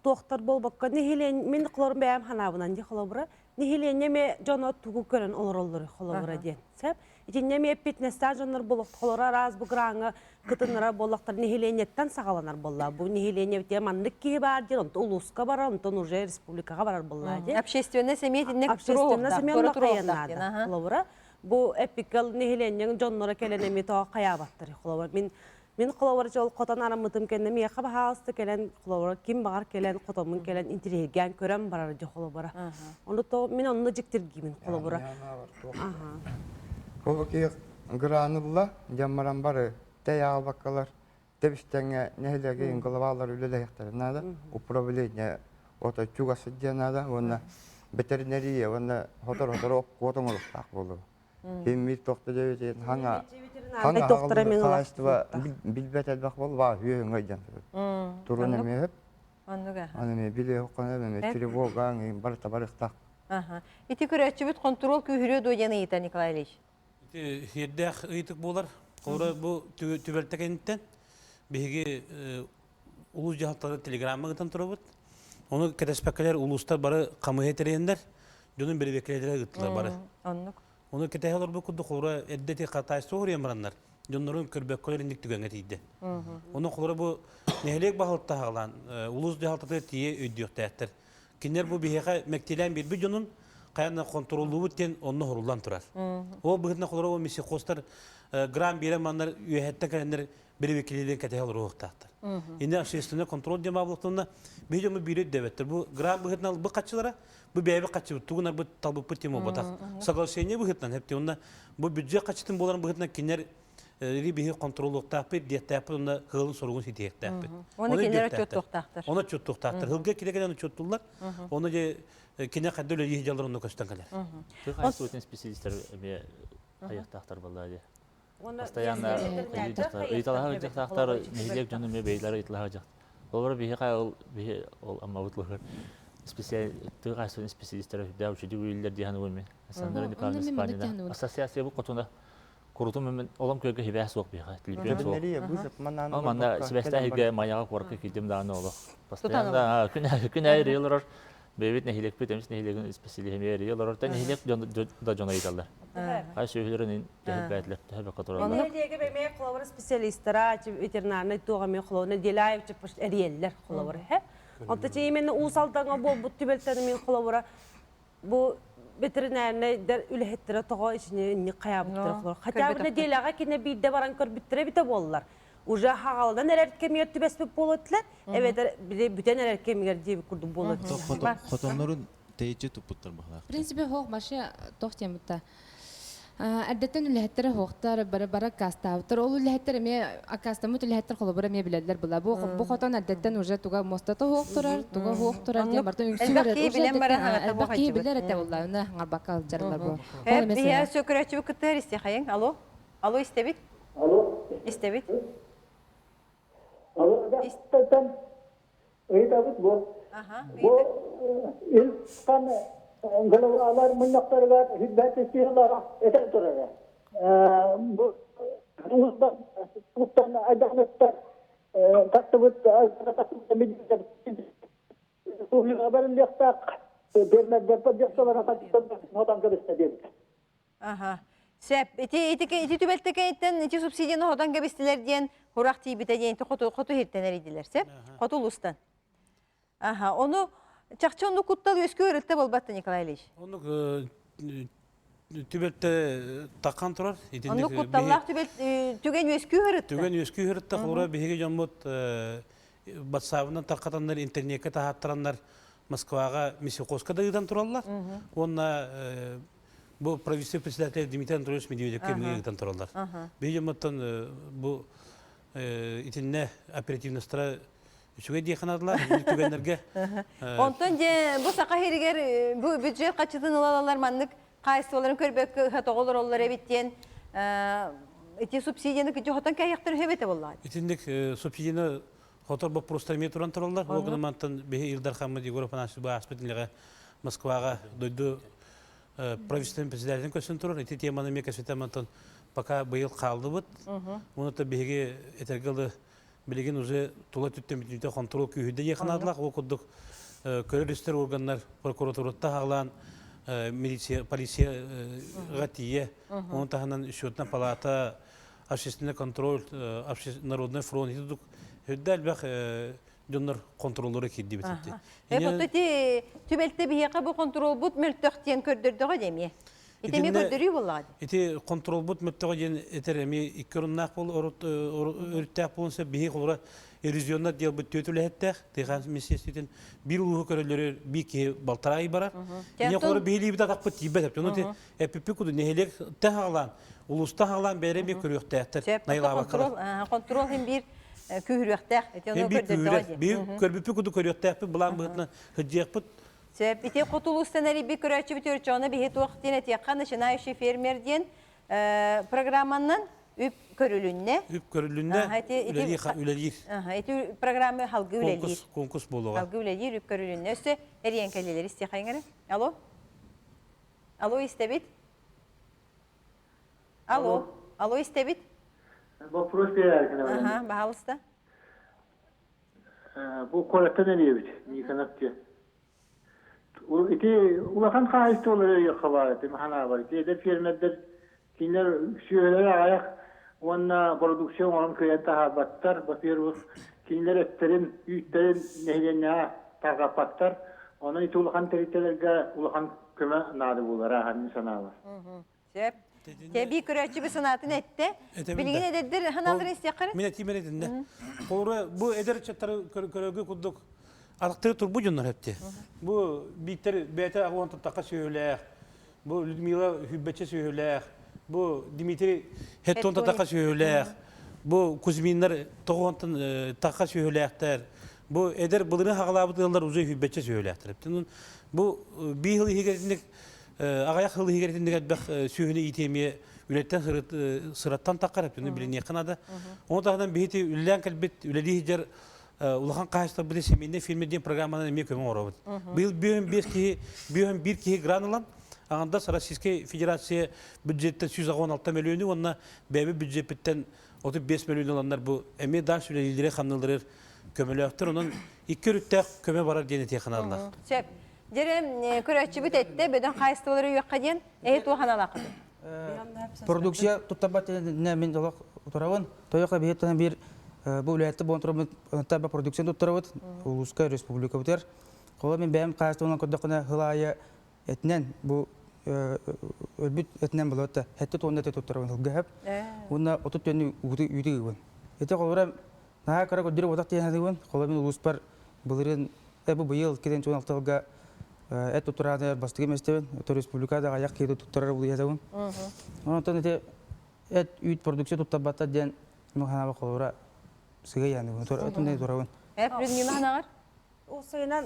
доктор болбакка нехилен мен колорун бәм ханабынан ди колобора. Нехилен неме жана тугу көрөн олороллор колобора ден. Сеп итин неме фитнесстер жанр болуп колора раз бу граңы кытынара болактар нехиленеттен сагаланар болла. Бу нехилене демандык ки бар ден, улуска бар, онтон уже республикага барар болла ди. Общественный семья тинне колобора. Бу эпикал нехиленен жоннора келенеми то каябаттыр колобора. Мен колобора жол котан арамытым кенде мен хабаасты келен колобора ким бар келен котомун келен интереген көрөм барар жо колобора. Онда то мен онны жиктиргимин колобора. Колоки граны була, жамаран бары, тәя албаккалар, тебистәңе нәһиләге инголавалар үлеләйәктәр. Нада управление ота чугасы нада, онна ветеринария, онна хотор котомлыктак болду. Химми токта дебет ханга доктора мен кайства билбетел бак бол ва үйөнгө жан. Турун эме. Аннуга. Аны биле оккана эме тревога бар табарыктак. Ити көрөчүбүт контрол күйрө дойяны ита Николай Ильич. Хердах ыйтык болар. Кора бу түбөлтекенттен биги улус жаһаттары телеграммадан турабыт. Оны кетеспекелер улустар бары камы терендер. Жонун бери бекелер гыттылар бары. Аннук. Оны кетеһалар бу кудду кора эддети катай сория мараннар. Жоннорун көрбөккөлөр индик түгөнгө тийди. Оны кора бу нехлек бахылтта хагалан улус жаһаттары тие өйдүктәттер. Кинер бу бихега мектелен бир жонун каяна контроллуу тен онно хорулдан турар. О быгытна кора миси костар грам биремандар үйәттә кәлендер бер векилден кетеһалар уктаттыр. Инде общественный контроль демаблыктында бейҗөмө бире дәвәттер. Бу грам быгытна бу качылара бу бәйбе качы тугунар бу талбы путимо батак. Соглашение быгытна хепте онда бу бюджет качытын боларын быгытна кинер рибихи контроллуктап диеттап онда хылын соргун ситектап. Оны кинер чөттүктактыр. Оны чөттүктактыр. Хылга кирегенен чөттүллар. Оны же кине кадөлө ежалар онда көстөнгөлөр. Кайсы өтен специалисттер аяктактар булды. Постоянно ыйталаһа жактар нехилек жаны ме бейлер ыйталаһа жакт. Олар бихи кай ол амма бутлыгы. Тыгайсын специалисттер да учуду үйлер дияны болмен. Асандар Николай Испанияда. Ассоциация бу котуна курутум мен олам көйгө хибе сук биха. Манда Себастьянга маяга коркы кидим даны олох. Постоянно күн айрылар. Бебит нехилек битемс нехилеген специалистер йылар та нехилек да жона ыйталар. Кай сөйлөрүн жебетлер табы котуралар. Нехилеге беме кылавар специалисттера, ветеринарный тугаме кылауны делаев чыпыш эриеллер кылавар. Онта чеймен усалдаңа бу түбелтен мен кылавара бу ветеринарный дер үлехеттер тога ичине не каябыттыр кылар. Хотя бу делага кине бидде баран көр биттере бите боллар. Уже хагалдан эрерткемер түбеспеп болотлар. Evet, бүтен эрерткемер дип курду болот. Хотонлорун тейче тупуттар бахла. В принципе, хох машы тохтемта. Әддәттен үләһәттәре хохтар бара кастаутар. Ол үләһәттәре ме акастамут үләһәттәр холы бара ме биләдләр була. Бу хотон әддәттен уже туга мостата хохтарар, туга хохтарар дип барда үңсүләр. Әлбәки биләр әтә була. Уна хаңарбакка җарлар бу. Бия сөкөрәчү кытыр истехаен. Алло. Алло истебит. Алло. Истебит. Алло, да, там ыйтабыз бу. Бу илкан галалар мыннактарга хиддат истиялар этен турар. Бу устан айдахнаттар таттыбыт медицина сухли хабарын яктак бермәдер поддержкалар хатыдан ходан кебесте дебит. Сәп, ити түбәлтекәйттен, ити субсидияны ходан кәбестелер дейін, хурак тейбіте дейін, қоту хиртенер еділер, сәп? Қоту ұлыстан. Оны, чақчы оны құттал өскі өрілті болбатты, Николай Ильич? Оны түбәлті таққан тұрар. Оны құтталлақ түген өскі өрілті? Түген өскі өрілті, құлыра бейге жамбот батсабынан таққатандар, интернетке тағаттырандар, Москваға Мессикоска дайыдан тұралар. Онына bu provinsiya председатель Дмитрий Анатольевич Медведев кемгеден туралар. Бейжаматтан бу итинне оперативностра үчүгө диханадылар, түгенерге. Онтон же бу сака херигер бу бюджет качытын алалар маннык кайсыларын көрбөк хатоголор олар эбиттен эти субсидияны кичи хотан каяктыр хөбете боллар. Итиндик субсидияны хотор бу просто метрон туралар. Огнамантан бе Илдар Хаммад Егоров финансовый госпитальга Москвага дойду правительственный председатель көсөн турар. Эти теманы мека светамантон пока быйыл қалды бут. Оны та беге этергелы билеген уже тула түттен битүтө контрол күйүдө якынадылар. Ол кудук көрөстөр органдар прокуратурада хаглан милиция полиция гатие. Оны таханан счетная палата общественный контроль народный фронт идук. Хөддәлбәк Донор контроллары кидди битти. Эпотти түбелте бияка бу контрол бут мөлтөктен көрдөрдөгө деме. Итеме көрдөрү булат. Ити контрол бут мөлтөгөн этереми икөрүннак бол өрүттәк болса бии кулра эризионна дел бут төтүләттәк дигән миссиятен бир улуу көрөлөр бики балтарай бара. Эне кулра били бит атак бут тибет. Тоноти эппи куду нехелек тахалан улуста халан береми көрөктәктер. Найлаба контрол һәм бир Күрүктәк, этене көрдөрдө. Бир көрбүпү куду көрөктәк булан бытны хыҗык. Сеп, ите котулустанари би көрөчү бүтөрчөне би хет вакытын этеккан начинающий фермерден программанан үп көрүлүнне. Үп көрүлүнне. Үлелир. Эти программа халгы үлелир. Конкурс болуга. Халгы үлелир үп көрүлүнне. Өсө эренкелелер истехайганы. Алло. Алло истебит. Алло. Алло истебит. Вопрос берерken Bahalısta. Bu kolekte ne diyor? Niye kanatçı? İti ulakan kayıstı olur ya kabardı. Mahana var. İti firmalar kinler şöyle ayak ona prodüksiyon olan kıyata habatlar. Bakıyoruz kinler etlerin yüzlerin nehirine takapatlar. Ona iti ulakan teritelerge ulakan küme nadı bulur. Hani sana var. Sep. Tebi köröçü bir sanatın etti. Bilgin ededir hanalır istiyakları? Minetimer edinde. Sonra bu eder çatları körögü kuduk. Arıktırı tur bu cunlar hepti. Bu bitler bete ağuantı taka söyler. Bu Людмила Hübbeçe söyler. Bu Dimitri Hetton'ta taka söyler. Bu Kuzminler Toğuantın taka söylerler. Bu eder bulunu hağlabı yıllar uzay Hübbeçe söylerler. Bu bir yıl higetinlik Ağayak hılı higeretinde bak sühüne itemiye үлеттен сыраттан таққар әптіні біліне қанады. Оны тағынан бейті үллән кәлбет үләді жер улахан қайыстар бұды семейне фильмеден программаны еме көмін орабыд. Бұл бүйін бір кеге гранулан, ағанда Российская Федерация бюджеттен 116 миллионы, онына бәбі бюджеттен 35 миллион оландар бұл әме даш үләлілері қамнылдырыр көмілі ақтыр, оның 2 рүттәк көме барар дені текін алынақ. Сөп, жерем көрәтші бүт әтті, бөден қайыстылары үйеққа ден, әйт оған алақыды. Продукция туттабат мен олақ тұрауын. Тойықта бейттен бір бұл үләтті bon тұрмын таба продукция туттарауыд. Улуска республика өтер. Қолы мен бәйім қайыстығынан көддіқына ғылайы әтінен бұл өлбіт әтінен бұл өтті. Әтті тоғында әтті туттарауын ғылғап. Онына отыт төні үйді ғылын. Әтті қолырам наға қара көддері отақ дейін ғылын. Қолы мен улуспар бұлырын әбі бұйыл 2016 жылға әт тұттырады бастығы мәстебен. Өті республикада аяқ кейді туттарар бұл езауын. Онытын әт үйт продукция туттабатта ден мұханабы қолыра сыға яны. Өтіндей тұрауын. Әп Людмила ханағар? Осыйнан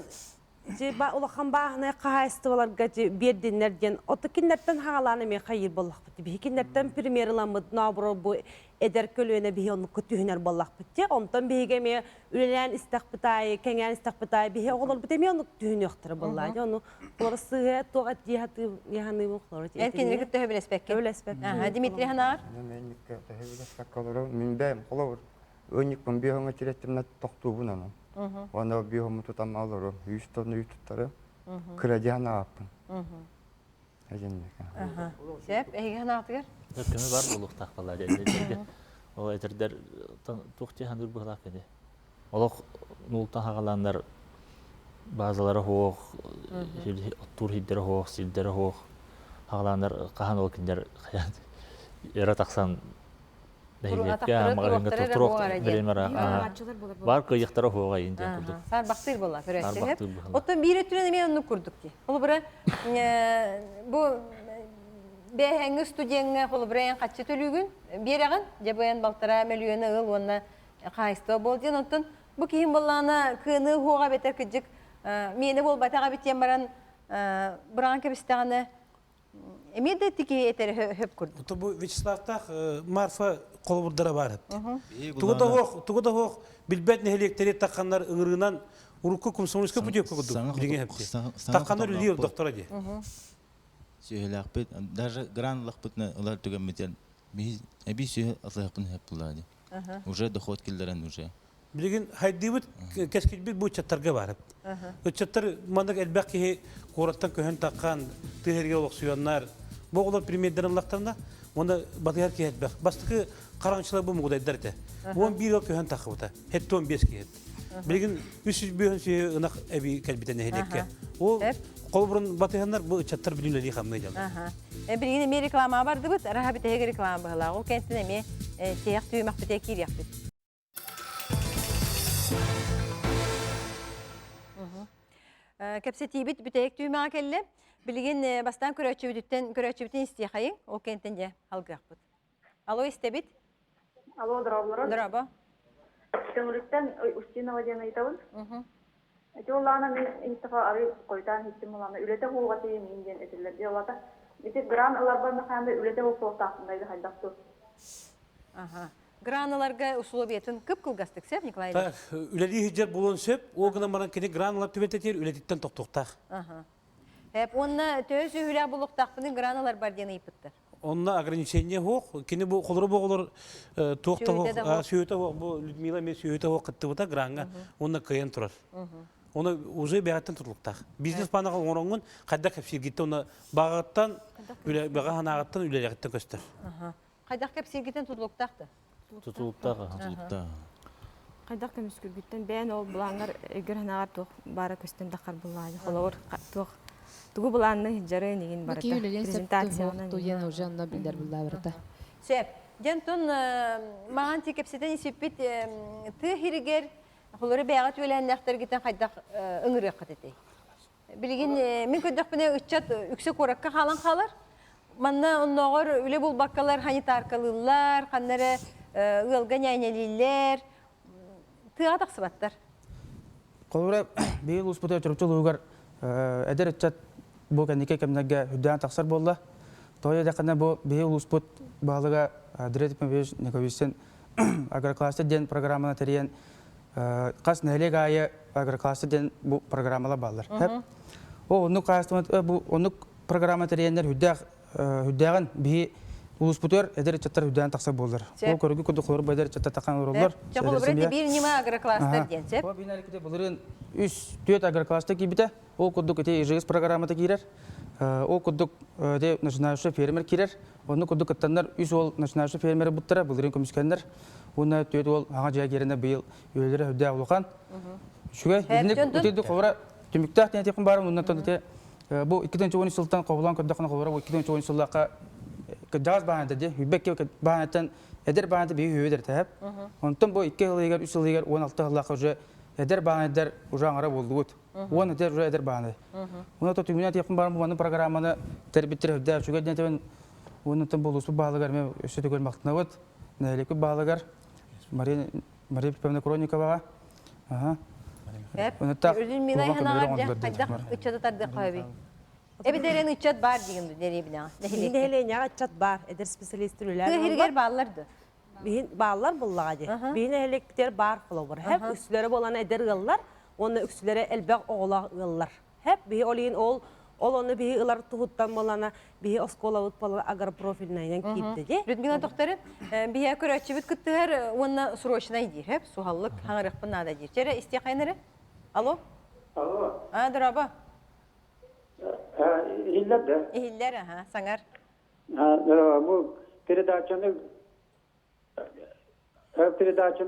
улахан бағына қағайыстываларға берденлерден, оты кеннерттен хағаланы мен қайыр болақ бітті. Бі кеннерттен премьераламыд, набыры бұл әдер көлуіне бі оны күттігінер болақ бітті. Онтан біге мен үлелән істақ бітайы, кәңән істақ бітайы, бі оғылыр бітті мен оны күттігіне өқтірі болайды. Оны қолыр сыға тоға дейхаты яғаны бұл қолыр. Әткенлер күтті өбіл әспәкке? Өбіл әспәкке. Дмитрий ханағар? Önlükten bir hangi çirettimle toktu bunun. Onda bir hangi tutam alır, 100 ton 100 tutarı. Kredi ne yapın? Ejinlik. Söp, eğer hanağıtıgır? Kömü var buluk takvalar. O eterler tuğçe handır bu halak edi. Oluk nultan hağalanlar bazıları hoğ, tur hidderi hoğ, silderi hoğ. Hağalanlar kahan olkinler yara taksan Бар кыйыктары хоға инде курдук. Сар бактыр болла көрөттүп. Отто бире түрүнө мен аны курдук ди. Ол бира бу бехеңи студияңа кол бирен качы төлүгүн берегин жабаян балтара миллионы ыл онна кайсты болдун. Оттон бу кийин боллана кыны хоға бетер кыжык мени болбатага битен баран буран кебистаганы эмеде тики этер хөп курдук. Отто бу Вячеславтах Марфа қолбырдара бар. Тугуда хоқ билбет нехелектері таққандар ыңырынан урукку комсомольска путевка кудук. Таққандар үлі доктора де. Сөйләк бит, даже гранлық бітні олар түгенметен. Әбі сөйл атылақпын хеп бұлады. Уже доход келдерен уже. Білген хайды бұд, кәскет бит бұл чаттарға барып. Чаттар мандық әлбәк кеге қораттан көхен таққан, түйерге олық сүйаннар. Бұл олар премьердерін лақтарында, оны батығар ке әтбәк. Бастықы қараңшылар бұл мұғдайдар әді. 11 ел көхен тақы бұта, әтті 15 ке әді. Білген 300 бүйін сүйе ұнақ әбі кәлбетен әйлекке. Ол қол бұрын батығандар бұл чаттар білімлері қамдай жалды. Білген еме реклама барды бұд, раға бітеге реклама бұғыла. Ол кәнттен еме тияқ түйімақ біте кер яқ біт. Кәпсе тейбіт бітеек түйімаға кәлі. Білген бастан көрәтші істейқайын, ол кәнттен де алғақ бұд. Алло, істебіт? Алло, дұрабылар. Дұраба. Көңіліктен Устинова ден айтауын. Олағына мен инстаға ары қойтан естім олағына үлеті қолға тейін менден әтілерде олады. Бетек гран олар барны қайында үлеті қол соқтақындайды қайдақты. Граналарға ұсылы бетін күп қылғастық сәп, Николай? Үлелі хиджер болуын сөп, ол ғына маран кені граналар төбететер, үлететтен тоқтықтақ. Онына төз үйілі бұлықтақпының граналар бар дені ипіттір. Онына ограничение хоқ, кені бұл қолыры бұғылыр тоқта хоқ, сүйеті хоқ, бұл Людмила мен сүйеті хоқ қытты бұта гранға, онына қиын тұрар. Оны уже бәғаттан тұрлықтақ. Бизнес панаға оңырыңын қайда кәпсергетті, оны бағаттан, баға ханағаттан үлелереттен көстір. Қайдақ кәпсергеттен тұрлықтақты? Тұтылықтағы. Қайдақ көміскүргіттен бән ол бұлаңғар егер ханағар тоқ бары көстен дақар бұлайды. Қолауыр тоқ. Тугу буланны жары неген барата. Презентацияны туен уже анна билдер булда барата. Сөп, жантон маған текепсетен есеппет ты хиригер холоры бәғат өләннәқтер гитен қайдақ ыңыры қатеті. Білген мен көддіқ біне үтчат үксе қораққа қалан қалар. Манна оннағыр өлі бұл баққалар ханитаркалылар, қаннары ұлған әйнелілер. Тыға тақсыбаттар. Қолыра бейіл ұспыты өтіріпчіл ұйғар әдер үтчат бұл кәнеке кәмінәге үддән тақсар болды. Тоя дақана бу бе улуспут балыга Директор Мавиш Никовичтен агроклассы ден программаны терен қас нәлек айы агроклассы ден бу программала балдар. О, онук қастымат бу онук программа тереннер хүддәгін бе улуспутер эдер чаттар хүддәгін тақса болдар. Ол көргі күді қоры байдар чатта таққан оролдар. Чапыл бірді бір неме агрокластар ден, сеп? О, бин әрекеті бұлырын 3-4 агрокласты кейбіті. Ол күддік өте ежегіз программата кейрер. Ол күддік де начинающий фермер кейрер. Оны күддік өттенлер үз ол начинающий фермер бұттыра, бұлырын көміскендер. Оны төйді ол аңа жай керіне бұйыл өйлері өдді ауылған. Шуға, едінік өтеді қовыра түміктақ тен текін барым. Ондан тонды бұл 2010 жылдан қовылан күддіқына қовыра, бұл 2010 жылдаққа жаз бағанды де, үбекке бағанаттан әдер бағанды бейі өйдер тәп. Онтан бұл 2 жыл егер, 3 жыл егер, 16 жылдаққа уже әдер бағандар уже аңыра болды өт. Оны әдер уже әдер бағанды. Оны түмінен текін барым, бұның программаны тәрбеттер өдді. Шуға ден ондан бұл ұспы бағалығар мен өсеті көл мақтына өт. Нәлекі бағалығар. Мария Пепевна Крониковаға. Үрдін мен айханағар жа, қайдақ үтчаты тарды қойбей. Эбидерен үтчат бар деген дүнері бina. Нехеленяға үтчат бар, әдір специалистер үләр. Күйгергер балаларды? Бейін балалар бұллаға де. Бейін әлектер бар қылу бар. Хәп үксілері боланы әдір ғыллар, оны үксілері әлбәқ оғылақ ғыллар. Хәп бейі олейін ол оны бейі ұлар тұғыттан болана, бейі оскола ұт болана агропрофильнайынан кейіпті де. Людмила тоқтары, бейі көрәтші бүт күттігер, оны сұрочына дейір, хәп, суғаллық, хаңырықпын нада дейір. Чәрі, істе қайнары? Алло? Алло? Дұраба? İller de. İller, sanar. Bu передачаны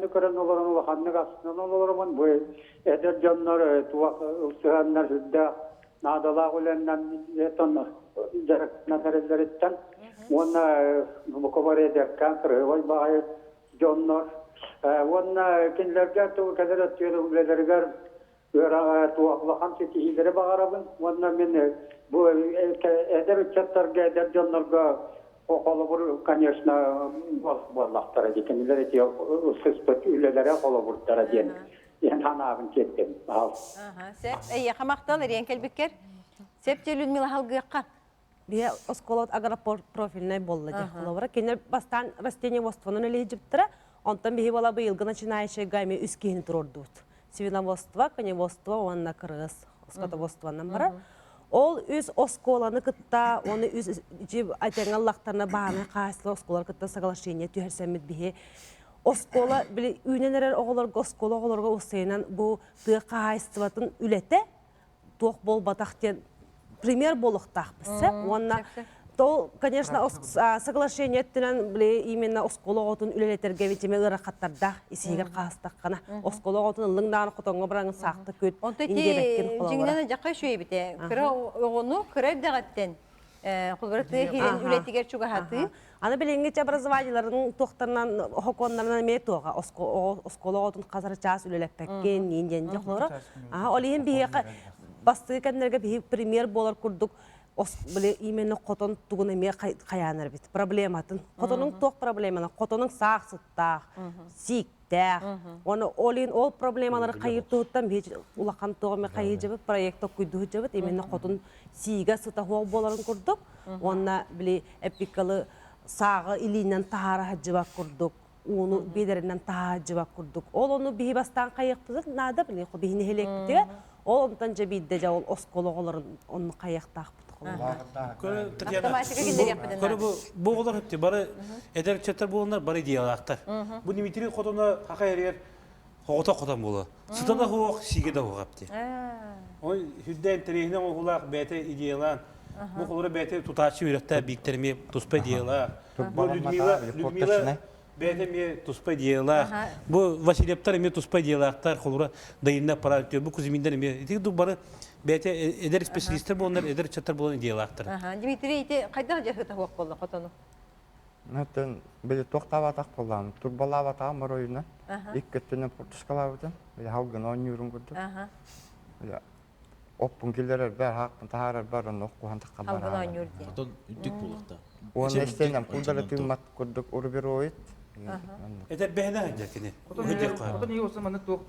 көрен оларын ханны астынан олармын bu eder canlar tuğak ılsıhanlar hüdda nadala ulendan yeton jarak nazareler etten ona bu kovar ederken kırıvay bayi canlar ona kinlerger tuğ kadar atıyor ulelerger tuğaklıhan setihileri bağırabın ona men bu eder çatlarga eder canlarga Kolabur, конечно, bollaqtara dikenler eti sızpıt ülelere kolaburtara diyen. Yani hanağın kettim. Sep, yaxamaqtalar, yenkelbikker. Sepçe Людмила halgıqqa. Бия осколот агропрофильный болла де холовара. Кенер бастан растениеводствоны или египтера, он там бихи бала быйылга начинающая гайме үскейни турордут. Свиноводство, коневодство, он на крыс, скотоводство намбара. Ол үз осколаны кытта, оны үз жив айтен Аллахтарына бағаны қайсылы осколар кытта соглашение түйерсемет бихе. Оскола, білі, үйненерер оғыларға, оскола оғыларға осайынан бұл түйе қайсыватын үлеті, тоқ бол батақтен пример болықтақ бізі. Онна, то, конечно, соглашение ettinen именно оскола оғытын үлелетерге ветеме ұрақаттарда есегер қастаққана. Оскола оғытын ұлыңдағын құтыңға біраңын сақты көт. Онты те жеңнені жаққа шөй біте. Кірі оғыны кірі дағаттен. Құлбырықты херен үлетігер чуға хаты. Аны біленгече образователердің тоқтарынан, хоконларынан ме тоға. Оскола оғытын қазары час үлелеппеккен, енден жоқлары. Олейін бейеқі басты кәндерге бейі пример болар күрдік. Біле именно қотон туғын әме қаяныр бет. Проблематын. Қотонның тоқ проблеманы, қотонның сақсыттақ, сиктақ. Оны олейін ол проблемалары қайыр тұғыттан бейт ұлақан тоғыме қайыр жабыт, проекті көйдіғі жабыт. Именно қотон сиға сұта хуақ боларын көрдік. Онына біле әпикалы сағы илейінен тағара жабақ көрдік. Оны бедерінен тағара жабақ көрдік. Ол оны бейі бастан қайық бұзық, нады біле, бейіне хелек бітіге. Ол онтан жабейді жа ол осколы оларын оны қайықтақ бұд. Көрі бұл олар өтті, бары әдер чаттар болындар, бары идеялақтар. Бұл неметері қотына қақа әрер, қоғыта қотан болы. Сұтана қоғық, сигеда қоғапты. Ол хүдден тірейінен олақ бәті идеялан. Бұл олары бәті тұтачы өректі бейіктеріме тұспа идеяла. Людмила бәтіме тұспа идеяла. Бұл Василептар еме тұспа идеялақтар, қолыра дайынна пара өтті. Бұл күзімендер еме. Бары бәте эдер специалисттер болындар, эдер чаттар болын идеялақтыр. Дмитрий, қайдағы жақыта хуақ болды қотаны? Нәттен білі тоқтаватақ болам. Турбалаватағым бар ойына. Иккеттенен портышқалавытын. Білі халғын он юрын көрді. Оппын келерер бәр, хақпын тағарар бар, оны оқуғандыққа бар. Халғын он юрды. Қотон үттік болықта. Оны әстенен құлдары түймат көрдік ұрбер ойыт. Эдер бәйіне әндер кені. Қотын ең осы маны тоқ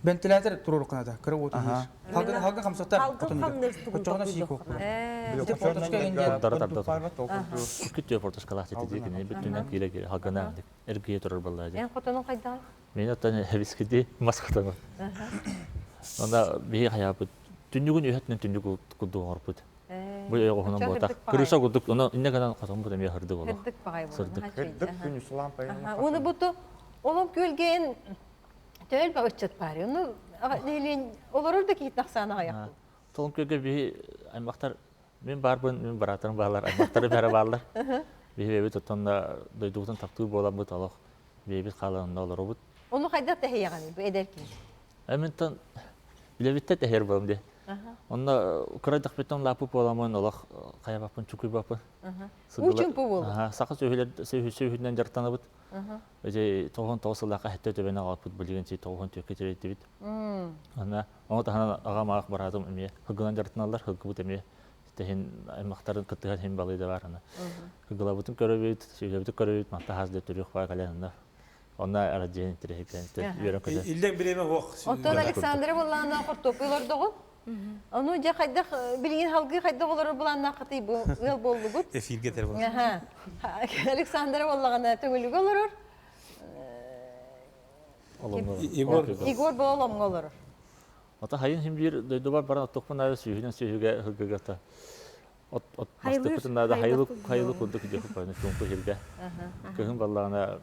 Вентилятор турur кынада, кыры оту Ага. yer. Halgın kamsaktar Halgın otunu kamnırstı yer. Çoğuna şey kok. Bizde Форточка portaçka gelince Күттө форточкалах тетидикини бүтүнөн кире хагана эргие турар баллады. Эн хотонун кайда? Мен оттан хевискиди маскатан. Онда би хаяпыт түнүгүн өһөтнөн түнүгү кудуу орпут. Бу ого хонон бота. Кырыша кудук, оны иннегенен катон бу деме хырды боло. Кырдык багай болду. Хырдык күн лампа. Оны буту олом көлген төл ба өчөт бар. Оны делен олорор да кит нахсана аяк. Толун көгө би аймактар мен барбын, мен баратырым баалар, аймактары бары баалар. Бебе тоттонда дойдугутун тактуу болам бут алак. Бебе каланында олор бут. Оны кайда тахыяганы бу эдерки. Эментен билебитте техер болом де. Онда украйдак бетон лапы боламын олак каябапын чукуй бапын. Учун по болу. Сакы сөйлөдөн жартаныбыт. Эже тогон тоосулака хетте төбөнө алыппыт билген чи тогон төкөтөрөйт бит. Ана оңа ага маак барадым эме хыгынан жартаналар хыгыбыт эме техин аймактарын кыттыган хем балыйда бар ана. Хыгылабытын көрөбүт, сөйлөбүт көрөбүт, мата хазды төрүк бай калянда. Онда араден тирекенте үйрөн көдө. Илден биреме ок. Отон Александр боллана кортопулар догу. Аны жа кайда билген халгы кайда болор буланна кыты бу ыл болдугут. Эфирге тер бол. Александр боллагана төгүлүгө олорор. Игор болом олорор. Ата хайын хим бир дойдубар баран токпун ай сүйүнөн сүйүгө хыгыгата. От бастыпытында да хайылы курдук жеп койну чоңку жерге. Кыгын баллагана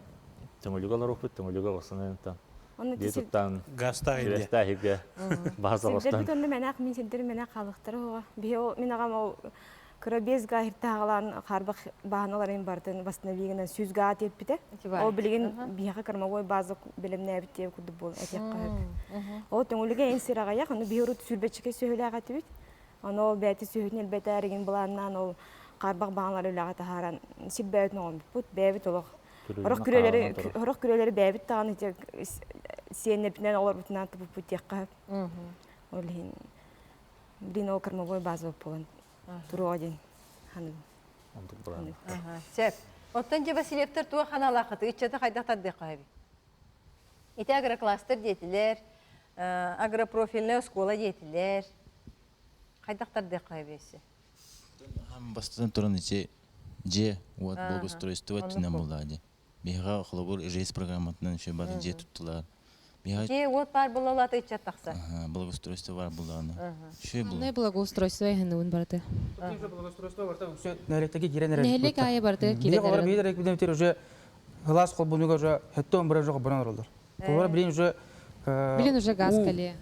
төгүлүгө олорор бут төгүлүгө осунан Детуттан гаста иде. Гаста иде. База остан. Сидер битонда менак мин сидер менак калыктыры ого. Био мен агам ол крабез гайртагалан карбак бааналарын бардын восстановлениене сүзга атеп бите. Ол билген бияга кармагой база билемне бите куду бол атякка. Ол төңүлүгө энсирага як, аны биорут сүрбечке сөйлөгө атып. Аны ол бәти сөйнел бетәреген буланнан ол карбак бааналары үлага тахаран сиббәтне он бут бәбит олог. Хорох күрелери бәбит тагын ите сенепнен олар бутунан тупуп бутякка. Олин дино кармагой база болон. Туродин ханым. Сеп. Оттан же Васильевтер туа ханалакыты ичете кайдактар декайбы. Ите агрокластер детилер, агропрофильная школа детилер. Кайдактар декайбысы. Хам бастан туран иче же вот благоустройство тинен булады. Бига хлобур рейс программатынан ше бар же туттулар. Же вот бар булалаты ичет такса. Благоустройство бар буланы. Ше бул. Не благоустройство ханын барты. Благоустройство бар та все нелектеги киренер. Нелек ая барды киренер. Олар бейдер экбидемтер уже глаз кол бунуга уже хеттон бир жок буран олар. Олар билин уже билин уже газ кале.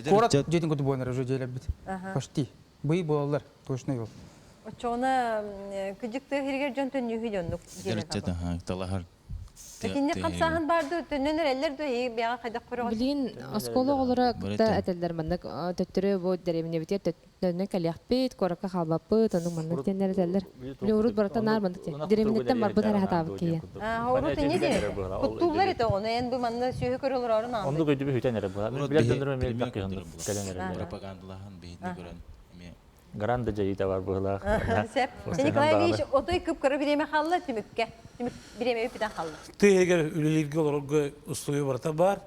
Корат жетин көтү бойнар уже желеп бит. Почти. Бый болалар точно yok. Очона күжүктө хиргер жөнтөн үйдөнүк. Дерчете ха талахар. Кине камсахан барды төннөр эллер дө бияга кайда көрөгө. Билин осколо олора да этелдер мандык төттөрө бу деревне битер төннө калякпет коракка халбаппы тону мандык тендер этелдер. Билурут баратанар мандык деревнеттен бар бу тарахатабы кие. Орут не де. Куттулар эте оны эн бу манда сүйө көрөлөр орун алды. Онду көйдүбү хүтенер бу. Билер төндөрө мен таккын каленер. Пропагандалахан бейдне көрөн. Гранда жайыта бар булар. Сеп. Николаевич отой кып көрө биреме халла түмүккө. Түмүк биреме үпүтөн халла. Тегер үлелерге олорго условия барта бар.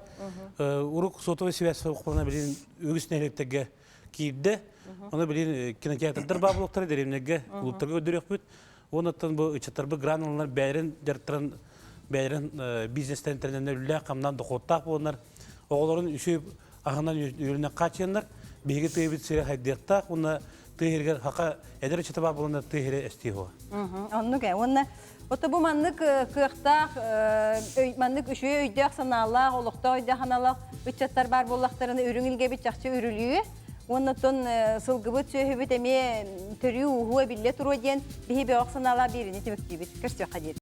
Урук сотовый связь окуна билин өгүс нелектеге кийде. Аны билин кинотеатрдар баблыктар деревнеге клубтарга өдөрөк бүт. Онуттан бу ичаттар бу гранулар бәйрен жартыран бәйрен бизнестен тренерлер үлә камнан дохоттак болар. Оголорун үшөп агынан үйрөнө качандар. Биге тебит сире хайдыкта, уна тегергер хака эдер чата болонда тегере эстиго. Оннуга, онна ото бу маннык кыктак, маннык үшөө өйдөк саналар, олукта өйдө ханалар, үчөттөр бар боллактарына үрүңүлгө бит жакчы үрүлүү. Оннотон сылгыбыт сөйбүт эме төрүү ухуа билле туру ден бихи бөк саналар бирини тимектибит. Кырсё кадир.